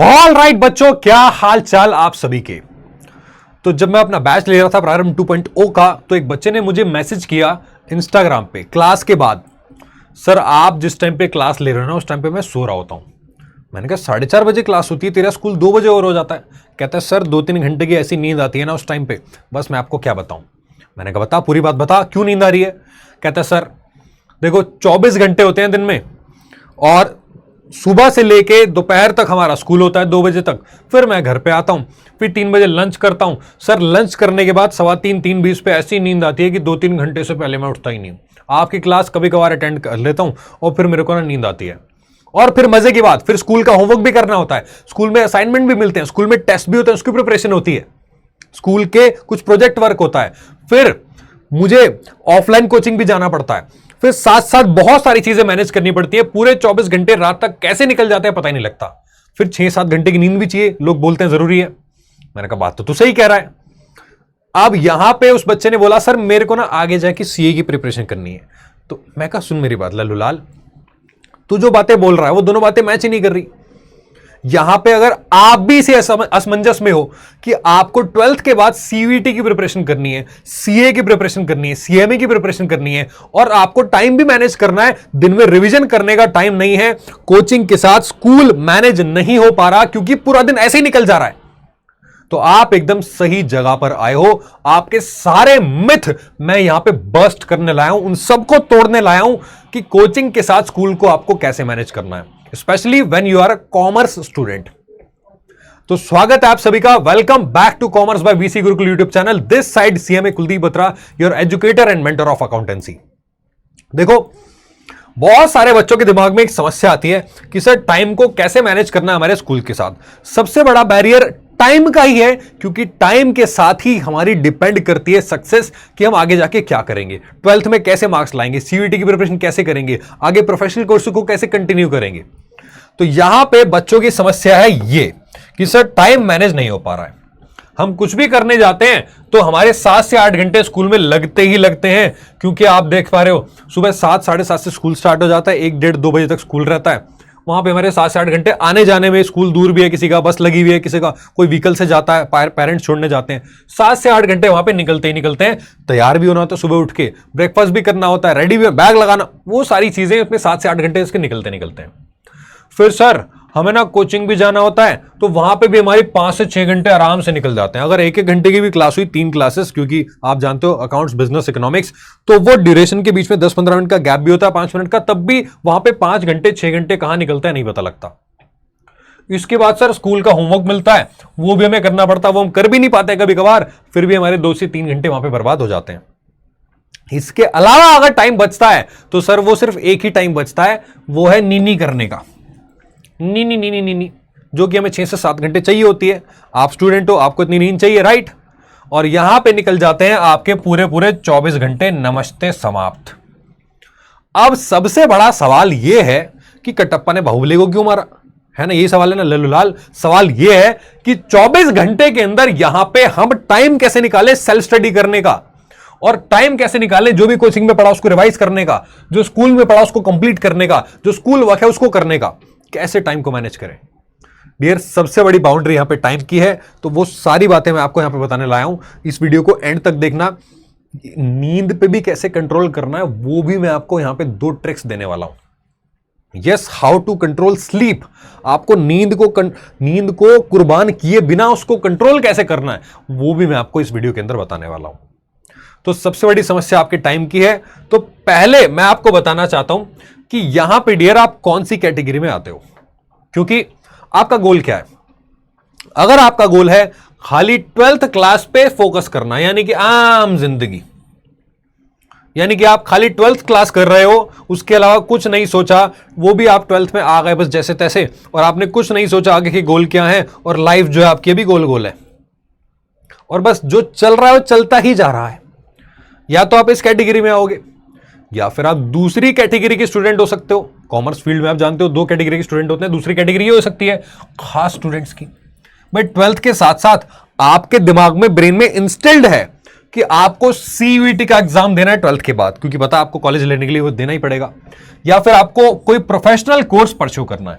All right बच्चों, क्या हाल चाल आप सभी के। तो जब मैं अपना बैच ले रहा था प्रारंभ 2.0 का, तो एक बच्चे ने मुझे मैसेज किया इंस्टाग्राम पे क्लास के बाद, सर आप जिस टाइम पे क्लास ले रहे हो ना उस टाइम पे मैं सो रहा होता हूं। मैंने कहा 4:30 बजे क्लास होती है, तेरा स्कूल 2 बजे और हो जाता है। कहता है सर 2-3 घंटे की ऐसी नींद आती है ना उस टाइम पे, बस मैं आपको क्या बताऊं। मैंने कहा बता, पूरी बात बता, क्यों नींद आ रही है। कहता है सर देखो 24 घंटे होते हैं दिन में, और सुबह से लेके दोपहर तक हमारा स्कूल होता है 2 बजे तक, फिर मैं घर पे आता हूं, फिर 3 बजे लंच करता हूं। सर लंच करने के बाद 3:15-3:20 पे ऐसी नींद आती है कि 2-3 घंटे से पहले मैं उठता ही नहीं हूं। आपकी क्लास कभी कभार अटेंड कर लेता हूं और फिर मेरे को ना नींद आती है। और फिर मजे की बात, फिर स्कूल का होमवर्क भी करना होता है, स्कूल में असाइनमेंट भी मिलते हैं, स्कूल में टेस्ट भी होते हैं, उसकी प्रिपरेशन होती है, स्कूल के कुछ प्रोजेक्ट वर्क होता है, फिर मुझे ऑफलाइन कोचिंग भी जाना पड़ता है, फिर साथ साथ बहुत सारी चीजें मैनेज करनी पड़ती है। पूरे 24 घंटे रात तक कैसे निकल जाते हैं पता ही नहीं लगता। फिर 6-7 घंटे की नींद भी चाहिए, लोग बोलते हैं जरूरी है। मैंने कहा बात तो तू सही कह रहा है। अब यहां पे उस बच्चे ने बोला सर मेरे को ना आगे जाके सीए की प्रिपरेशन करनी है। तो मैं कहा सुन मेरी बात लल्लू लाल, तू जो बातें बोल रहा है वो दोनों बातें मैच ही नहीं कर रही। यहां पे अगर आप भी इसे असमंजस में हो कि आपको 12th के बाद सीवीटी की प्रिपरेशन करनी है, सीए की प्रिपरेशन करनी है, सीएमए की प्रिपरेशन करनी है, और आपको टाइम भी मैनेज करना है, दिन में रिवीजन करने का टाइम नहीं है, कोचिंग के साथ स्कूल मैनेज नहीं हो पा रहा क्योंकि पूरा दिन ऐसे ही निकल जा रहा है, तो आप एकदम सही जगह पर आए हो। आपके सारे मिथ मैं यहां पे बस्ट करने लाया हूं, उन सबको तोड़ने लाया हूं कि कोचिंग के साथ स्कूल को आपको कैसे मैनेज करना है, specially when you are a commerce student. तो स्वागत है आप सभी का, welcome back to commerce by VC Gurukul YouTube channel. This side CMA Kuldeep Batra, your educator and mentor of accountancy. देखो बहुत सारे बच्चों के दिमाग में एक समस्या आती है कि सर टाइम को कैसे मैनेज करना है हमारे स्कूल के साथ। सबसे बड़ा बैरियर टाइम का ही है, क्योंकि टाइम के साथ ही हमारी डिपेंड करती है सक्सेस कि हम आगे जाके क्या करेंगे, 12th में कैसे मार्क्स लाएंगे, सीयूईटी की प्रिपरेशन कैसे करेंगे, आगे प्रोफेशनल कोर्स को कैसे कंटिन्यू करेंगे। तो यहां पे बच्चों की समस्या है ये कि सर टाइम मैनेज नहीं हो पा रहा है। हम कुछ भी करने जाते हैं तो हमारे 7 से 8 घंटे स्कूल में लगते ही लगते हैं, क्योंकि आप देख पा रहे हो सुबह 7-7:30 से स्कूल स्टार्ट हो जाता है, 1-1:30-2 बजे तक स्कूल रहता है। वहां पे हमारे 7 से 8 घंटे आने जाने में, स्कूल दूर भी है, किसी का बस लगी हुई है, किसी का कोई व्हीकल से जाता है, पेरेंट्स छोड़ने जाते हैं, 7 से 8 घंटे वहां पे निकलते ही निकलते हैं। तैयार भी होना होता है, सुबह उठ के ब्रेकफास्ट भी करना होता है, रेडी भी, बैग लगाना, वो सारी चीजें उसमें 7 से 8 घंटे इसके निकलते निकलते हैं। फिर सर हमें ना कोचिंग भी जाना होता है, तो वहां पे भी हमारी 5 से 6 घंटे आराम से निकल जाते हैं। अगर 1-1 घंटे की भी क्लास हुई, 3 क्लासेस, क्योंकि आप जानते हो अकाउंट्स, बिजनेस, इकोनॉमिक्स, तो वो ड्यूरेशन के बीच में 10-15 मिनट का गैप भी होता है, 5 मिनट का, तब भी वहां पे 5 घंटे 6 घंटे कहां निकलता है नहीं पता लगता। इसके बाद सर स्कूल का होमवर्क मिलता है, वो भी हमें करना पड़ता है, वो हम कर भी नहीं पाते कभी कभार, फिर भी हमारे 2 से 3 घंटे वहां पे बर्बाद हो जाते हैं। इसके अलावा अगर टाइम बचता है तो सर वो सिर्फ एक ही टाइम बचता है, वो है नीनी करने का। नीनी जो कि हमें 6 से 7 घंटे चाहिए होती है। आप स्टूडेंट हो, आपको इतनी नींद चाहिए, राइट। और यहां पे निकल जाते हैं आपके पूरे पूरे 24 घंटे, नमस्ते समाप्त। अब सबसे बड़ा सवाल यह है कि कटप्पा ने बाहुबली को क्यों मारा, है ना, यही सवाल है ना लल्लू लाल। सवाल यह है कि 24 घंटे के अंदर यहां पे हम टाइम कैसे निकाले सेल्फ स्टडी करने का, और टाइम कैसे निकाले जो भी कोचिंग में पढ़ा उसको रिवाइज करने का, जो स्कूल में पढ़ा उसको कंप्लीट करने का, जो स्कूल वर्क है उसको करने का, कैसे टाइम को मैनेज करें। डियर, सबसे बड़ी बाउंड्री यहां पे टाइम की है, तो वो सारी बातें मैं आपको यहां पे बताने लाया हूं। इस वीडियो को एंड तक देखना। नींद पे भी कैसे कंट्रोल करना है वो भी मैं आपको यहां पे 2 ट्रिक्स देने वाला हूं। Yes, how to control sleep. आपको नींद को कुर्बान किए बिना उसको कंट्रोल कैसे करना है वो भी मैं आपको इस वीडियो के अंदर बताने वाला हूं। तो सबसे बड़ी समस्या आपके टाइम की है, तो पहले मैं आपको बताना चाहता हूं कि यहां पे डियर आप कौन सी कैटेगरी में आते हो, क्योंकि आपका गोल क्या है। अगर आपका गोल है खाली 12th क्लास पे फोकस करना, यानी कि आम जिंदगी, यानी कि आप खाली 12th क्लास कर रहे हो, उसके अलावा कुछ नहीं सोचा, वो भी आप 12th में आ गए बस जैसे तैसे, और आपने कुछ नहीं सोचा आगे के गोल क्या है, और लाइफ जो है आपकी भी गोल है, और बस जो चल रहा है वो चलता ही जा रहा है, या तो आप इस कैटेगरी में आओगे, या फिर आप दूसरी कैटेगरी के स्टूडेंट हो सकते हो। कॉमर्स फील्ड में आप जानते हो 2 कैटेगरी के स्टूडेंट होते हैं। दूसरी कैटेगरी ये हो सकती है खास स्टूडेंट्स की, भाई 12th के साथ साथ आपके दिमाग में, ब्रेन में इंस्टिल्ड है कि आपको सीयूईटी का एग्जाम देना है 12th के बाद, क्योंकि पता आपको कॉलेज लेने के लिए वो देना ही पड़ेगा, या फिर आपको कोई प्रोफेशनल कोर्स परस्यू करना है।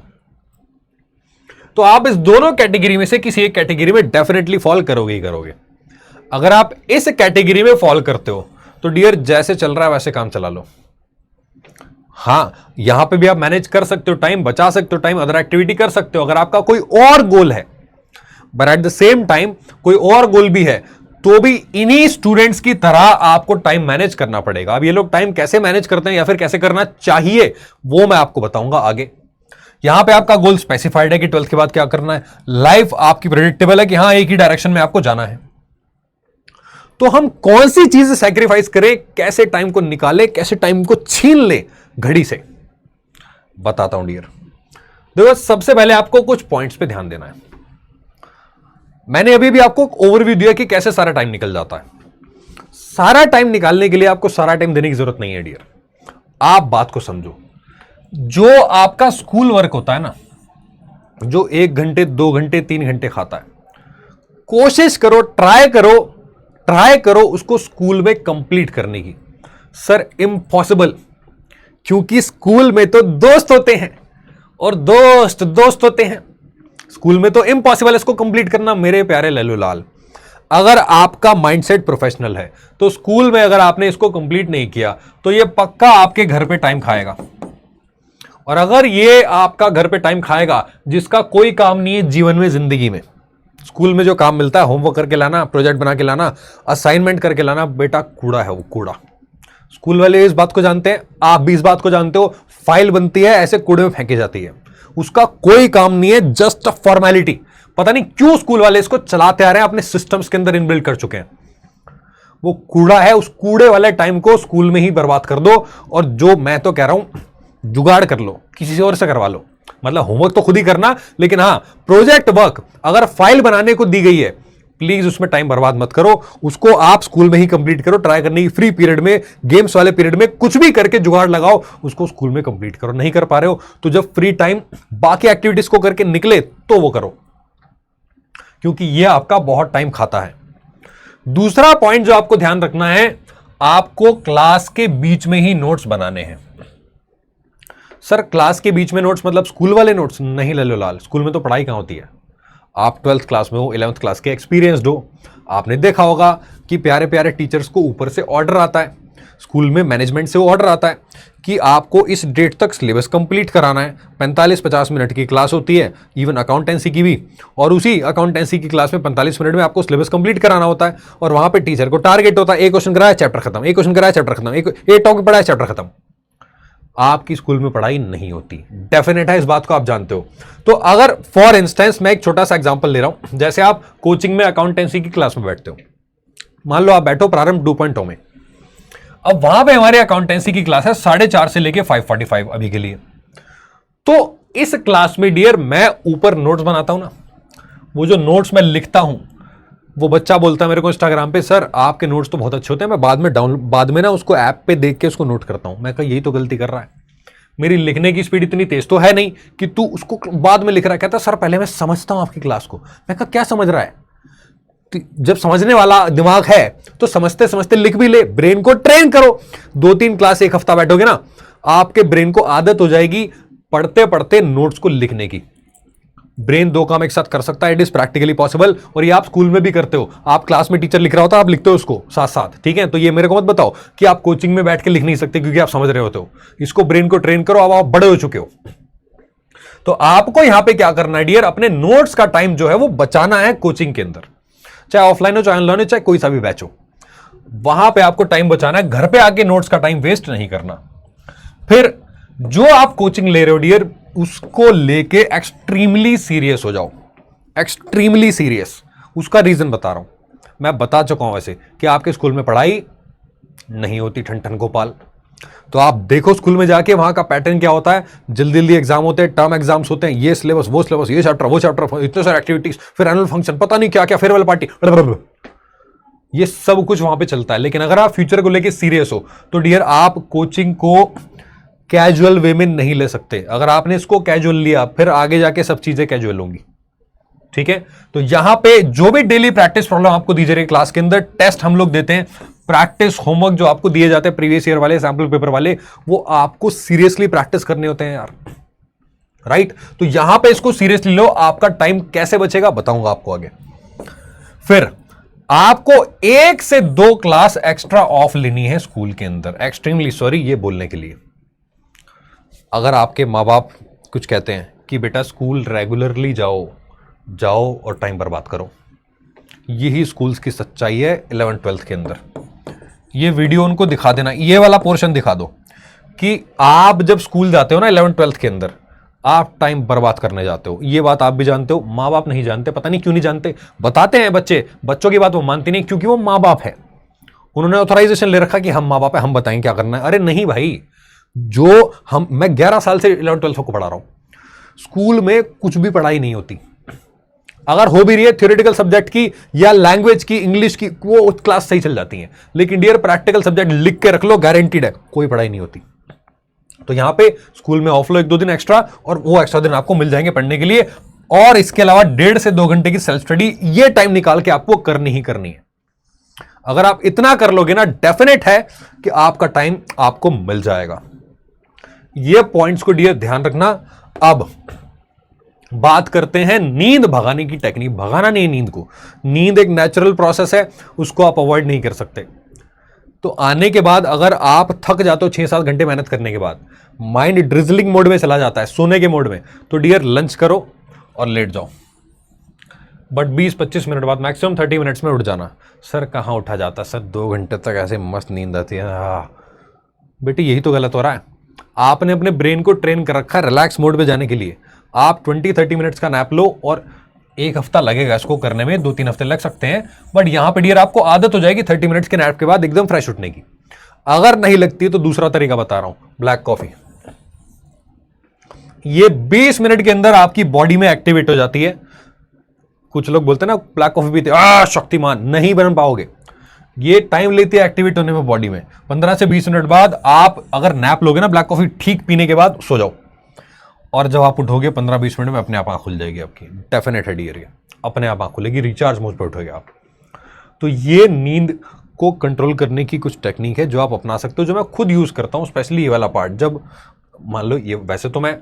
तो आप इस दोनों कैटेगरी में से किसी एक कैटेगरी में डेफिनेटली फॉल करोगे ही करोगे। अगर आप इस कैटेगरी में फॉल करते हो तो डियर जैसे चल रहा है वैसे काम चला लो। हां, यहां पे भी आप मैनेज कर सकते हो, टाइम बचा सकते हो, टाइम अदर एक्टिविटी कर सकते हो अगर आपका कोई और गोल है। But at the same time कोई और गोल भी है तो भी इन्हीं स्टूडेंट्स की तरह आपको टाइम मैनेज करना पड़ेगा। अब ये लोग टाइम कैसे मैनेज करते हैं या फिर कैसे करना चाहिए वो मैं आपको बताऊंगा आगे। यहां पे आपका गोल स्पेसिफाइड है कि 12th के बाद क्या करना है। लाइफ आपकी प्रेडिक्टेबल है कि हां एक ही डायरेक्शन में आपको जाना है। तो हम कौन सी चीज सैक्रिफाइस करें, कैसे टाइम को निकाले, कैसे टाइम को छीन ले घड़ी से, बताता हूं डियर। देखो सबसे पहले आपको कुछ पॉइंट्स पे ध्यान देना है। मैंने अभी भी आपको ओवरव्यू दिया कि कैसे सारा टाइम निकल जाता है। सारा टाइम निकालने के लिए आपको सारा टाइम देने की जरूरत नहीं है डियर। आप बात को समझो, जो आपका स्कूल वर्क होता है ना, जो 1 घंटे 2 घंटे 3 घंटे खाता है, कोशिश करो, ट्राई करो उसको स्कूल में कंप्लीट करने की। सर इम्पॉसिबल, क्योंकि स्कूल में तो दोस्त होते हैं और दोस्त होते हैं। स्कूल में तो इम्पॉसिबल इसको कंप्लीट करना मेरे प्यारे लल्लू लाल। अगर आपका माइंडसेट प्रोफेशनल है तो स्कूल में अगर आपने इसको कंप्लीट नहीं किया तो ये पक्का आपके घर पे टाइम खाएगा। और अगर ये आपका घर पे टाइम खाएगा जिसका कोई काम नहीं है जीवन में, जिंदगी में, स्कूल में जो काम मिलता है होमवर्क करके लाना, प्रोजेक्ट बना के लाना, असाइनमेंट करके लाना, बेटा कूड़ा है वो, कूड़ा। स्कूल वाले इस बात को जानते हैं, आप भी इस बात को जानते हो। फाइल बनती है ऐसे कूड़े में फेंकी जाती है, उसका कोई काम नहीं है, जस्ट अ फॉर्मेलिटी। पता नहीं क्यों स्कूल वाले इसको चलाते आ रहे हैं, अपने सिस्टम्स के अंदर इनबिल्ट कर चुके हैं। वो कूड़ा है, उस कूड़े वाले टाइम को स्कूल में ही बर्बाद कर दो। और जो मैं तो कह रहा हूं जुगाड़ कर लो, किसी और से करवा लो। मतलब होमवर्क तो खुद ही करना, लेकिन हां प्रोजेक्ट वर्क अगर फाइल बनाने को दी गई है प्लीज उसमें टाइम बर्बाद मत करो, उसको आप स्कूल में ही कंप्लीट करो। ट्राई करने की फ्री पीरियड में, गेम्स वाले पीरियड में कुछ भी करके जुगाड़ लगाओ, उसको स्कूल में कंप्लीट करो। नहीं कर पा रहे हो तो जब फ्री टाइम बाकी एक्टिविटीज को करके निकले तो वो करो, क्योंकि ये आपका बहुत टाइम खाता है। दूसरा पॉइंट जो आपको ध्यान रखना है, आपको क्लास के बीच में ही नोट्स बनाने हैं। सर क्लास के बीच में नोट्स मतलब स्कूल वाले नोट्स? नहीं लल्लू लाल, स्कूल में तो पढ़ाई कहां होती है। आप 12th क्लास में हो, 11th क्लास के एक्सपीरियंस्ड हो, आपने देखा होगा कि प्यारे प्यारे टीचर्स को ऊपर से ऑर्डर आता है, स्कूल में मैनेजमेंट से ऑर्डर आता है कि आपको इस डेट तक सिलेबस कंप्लीट कराना है। 45-50 मिनट की क्लास होती है, इवन अकाउंटेंसी की भी, और उसी अकाउंटेंसी की क्लास में 45 मिनट में आपको सिलेबस कंप्लीट कराना होता है। और वहां पे टीचर को टारगेट होता है, एक क्वेश्चन कराया चैप्टर खत्म, एक क्वेश्चन कराया चैप्टर खत्म, एक टॉपिक पढ़ाया चैप्टर खत्म। आपकी स्कूल में पढ़ाई नहीं होती, डेफिनेट है, इस बात को आप जानते हो। तो अगर फॉर इंस्टेंस मैं एक छोटा सा एग्जांपल ले रहा हूं, जैसे आप कोचिंग में अकाउंटेंसी की क्लास में बैठते हो, मान लो आप बैठो प्रारंभ 2.0 में। अब वहां पे हमारी अकाउंटेंसी की क्लास है 4:30 से लेके 5:45 अभी के लिए। तो इस क्लास में डियर मैं ऊपर नोट्स बनाता हूं ना, वो जो नोट्स मैं लिखता हूं, वो बच्चा बोलता है मेरे को इंस्टाग्राम पे, सर आपके नोट्स तो बहुत अच्छे होते हैं, मैं बाद में ना उसको ऐप पे देख के उसको नोट करता हूं। मैं कहा यही तो गलती कर रहा है, मेरी लिखने की स्पीड इतनी तेज तो है नहीं कि तू उसको बाद में लिख रहा है। कहता सर पहले मैं समझता हूं आपकी क्लास को। मैं कहा क्या समझ रहा है? जब समझने वाला दिमाग है तो समझते समझते लिख भी ले, ब्रेन को ट्रेन करो। 2-3 क्लास एक हफ्ता बैठोगे ना, आपके ब्रेन को आदत हो जाएगी पढ़ते पढ़ते नोट्स को लिखने की। ब्रेन 2 काम एक साथ कर सकता है, इट इज प्रैक्टिकली पॉसिबल। और ये आप स्कूल में भी करते हो, आप क्लास में टीचर लिख रहा होता है, आप लिखते हो उसको साथ साथ, ठीक है। तो ये मेरे को मत बताओ कि आप कोचिंग में बैठ के लिख नहीं सकते क्योंकि आप समझ रहे होते हो। इसको ब्रेन को ट्रेन करो, अब आप बड़े हो चुके हो। तो आपको यहां पे क्या करना है डियर, अपने नोट्स का टाइम जो है वो बचाना है कोचिंग के अंदर, चाहे ऑफलाइन हो, चाहे ऑनलाइन हो, चाहे कोई सा भी बैच हो, वहां पे आपको टाइम बचाना है। घर पे आके नोट्स का टाइम वेस्ट नहीं करना। फिर जो आप कोचिंग ले रहे हो डियर, उसको लेके एक्सट्रीमली सीरियस हो जाओ, एक्सट्रीमली सीरियस। उसका रीजन बता रहा हूं, मैं बता चुका हूं वैसे कि आपके स्कूल में पढ़ाई नहीं होती ठन ठन गोपाल। तो आप देखो स्कूल में जाके वहां का पैटर्न क्या होता है। जल्दी जल्दी एग्जाम होते हैं, टर्म एग्जाम्स होते हैं, ये सिलेबस वो सिलेबस, ये चैप्टर वो चैप्टर, इतने सारे एक्टिविटीज, फिर एनुअल फंक्शन, पता नहीं क्या क्या, फेयरवेल पार्टी, ये सब कुछ वहां पे चलता है। लेकिन अगर आप फ्यूचर को लेके सीरियस हो तो डियर आप कोचिंग को कैजुअल वे में नहीं ले सकते। अगर आपने इसको कैजुअल लिया फिर आगे जाके सब चीजें कैजुअल होंगी, ठीक है। तो यहां पे जो भी डेली प्रैक्टिस प्रॉब्लम आपको दी जा रही है क्लास के अंदर, टेस्ट हम लोग देते हैं, प्रैक्टिस होमवर्क जो आपको दिए जाते हैं प्रीवियस ईयर वाले, सैंपल पेपर वाले, वो आपको सीरियसली प्रैक्टिस करने होते हैं यार। राइट? तो यहां पे इसको सीरियसली लो, आपका टाइम कैसे बचेगा बताऊंगा आपको आगे। फिर आपको 1 से 2 क्लास एक्स्ट्रा ऑफ लेनी है स्कूल के अंदर। एक्सट्रीमली सॉरी ये बोलने के लिए। अगर आपके माँ बाप कुछ कहते हैं कि बेटा स्कूल रेगुलरली जाओ जाओ और टाइम बर्बाद करो, यही स्कूल्स की सच्चाई है 11th-12th के अंदर। ये वीडियो उनको दिखा देना, ये वाला पोर्शन दिखा दो कि आप जब स्कूल जाते हो ना 11th-12th के अंदर, आप टाइम बर्बाद करने जाते हो। ये बात आप भी जानते हो, माँ बाप नहीं जानते, पता नहीं क्यों नहीं जानते। बताते हैं बच्चों की बात वो मानती नहीं, क्योंकि वो माँ बाप है, उन्होंने ऑथराइजेशन ले रखा कि हम माँ बाप है, हम बताएं क्या करना है। अरे नहीं भाई, मैं 11 साल से 11th-12th को पढ़ा रहा हूं, स्कूल में कुछ भी पढ़ाई नहीं होती। अगर हो भी रही है थ्योरेटिकल सब्जेक्ट की या लैंग्वेज की, इंग्लिश की, वो क्लास सही चल जाती है, लेकिन डियर प्रैक्टिकल सब्जेक्ट लिख के रख लो, गारंटीड है कोई पढ़ाई नहीं होती। तो यहां पे स्कूल में ऑफ लो 1-2 दिन एक्स्ट्रा, और वो एक्स्ट्रा दिन आपको मिल जाएंगे पढ़ने के लिए। और इसके अलावा 1.5 से 2 घंटे की सेल्फ स्टडी, ये टाइम निकाल के आपको करनी ही करनी है। अगर आप इतना कर लोगे ना, डेफिनेट है कि आपका टाइम आपको मिल जाएगा। ये पॉइंट्स को डियर ध्यान रखना। अब बात करते हैं नींद भगाने की टेक्निक। भगाना नहीं नींद को, नींद एक नेचुरल प्रोसेस है, उसको आप अवॉइड नहीं कर सकते। तो आने के बाद अगर आप थक जाते हो 6-7 घंटे मेहनत करने के बाद, माइंड ड्रिजलिंग मोड में चला जाता है, सोने के मोड में, तो डियर लंच करो और लेट जाओ। बट 20-25 मिनट बाद, मैक्सिमम 30 मिनट्स में उठ जाना। सर कहाँ उठा जाता सर, 2 घंटे तक ऐसे मस्त नींद आती है। बेटी यही तो गलत हो रहा है। आपने अपने ब्रेन को ट्रेन कर रखा है रिलैक्स मोड में जाने के लिए। आप 20-30 मिनट्स का नैप लो, और 1 हफ्ता लगेगा इसको करने में, 2-3 हफ्ते लग सकते हैं, बट यहां पे डियर आपको आदत हो जाएगी 30 मिनट्स के नैप के बाद एकदम फ्रेश उठने की। अगर नहीं लगती तो दूसरा तरीका बता रहा हूं, ब्लैक कॉफी। ये 20 मिनट के अंदर आपकी बॉडी में एक्टिवेट हो जाती है। कुछ लोग बोलते हैं ना ब्लैक कॉफी पीते शक्तिमान, नहीं बन पाओगे। ये टाइम लेती है एक्टिवेट होने में बॉडी में। 15 से 20 मिनट बाद आप अगर नैप लोगे ना ब्लैक कॉफी ठीक पीने के बाद, सो जाओ, और जब आप उठोगे 15-20 मिनट में अपने आप आंख खुल जाएगी आपकी। डेफिनेट है डियर, अपने आप आंख खुलेगी, रिचार्ज मोड पर उठोगे आप। तो ये नींद को कंट्रोल करने की कुछ टेक्निक है जो आप अपना सकते हो, जो मैं खुद यूज करता हूं, स्पेशली ये वाला पार्ट। जब मान लो ये, वैसे तो मैं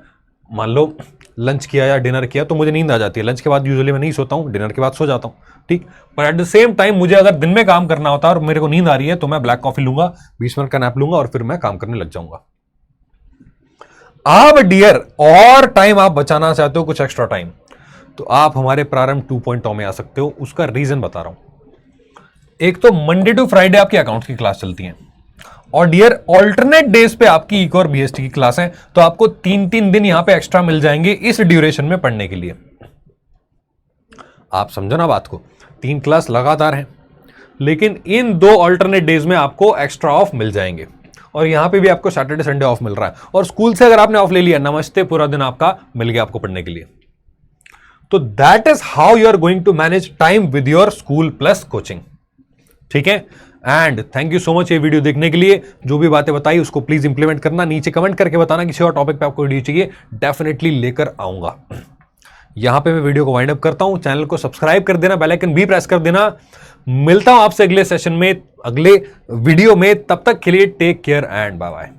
मान लो लंच किया या डिनर किया तो मुझे नींद आ जाती है। लंच के बाद यूजुअली मैं नहीं सोता हूँ, डिनर के बाद सो जाता हूँ, ठीक। पर एट द सेम टाइम मुझे अगर दिन में काम करना होता है और मेरे को नींद आ रही है, तो मैं ब्लैक कॉफी लूंगा, 20 मिनट का नैप लूंगा, और फिर मैं काम करने लग जाऊंगा। अब डियर और टाइम आप बचाना चाहते हो, कुछ एक्स्ट्रा टाइम, तो आप हमारे प्रारंभ 2.0 में आ सकते हो। उसका रीजन बता रहा हूं। एक तो मंडे टू फ्राइडे आपकी अकाउंट्स की क्लास चलती है, और डियर ऑल्टरनेट डेज पे आपकी इको और बीएसटी की क्लास है, तो आपको 3-3 दिन यहां पे एक्स्ट्रा मिल जाएंगे इस ड्यूरेशन में पढ़ने के लिए। आप समझो ना बात को, 3 क्लास लगातार है, लेकिन इन 2 ऑल्टरनेट डेज में आपको एक्स्ट्रा ऑफ मिल जाएंगे, और यहां पे भी आपको सैटरडे संडे ऑफ मिल रहा है। और स्कूल से अगर आपने ऑफ ले लिया, नमस्ते, पूरा दिन आपका मिल गया आपको पढ़ने के लिए। तो that is how you are going to manage time with your school plus coaching, ठीक है। And thank you so much ये वीडियो देखने के लिए। जो भी बातें बताई उसको प्लीज इंप्लीमेंट करना, नीचे कमेंट करके बताना किसी और टॉपिक पे आपको वीडियो चाहिए, डेफिनेटली लेकर आऊंगा। यहां पे मैं वीडियो को वाइंड अप करता हूं। चैनल को सब्सक्राइब कर देना, बेल आइकन भी प्रेस कर देना। मिलता हूं आपसे अगले सेशन में, अगले वीडियो में। तब तक के लिए take care and bye bye.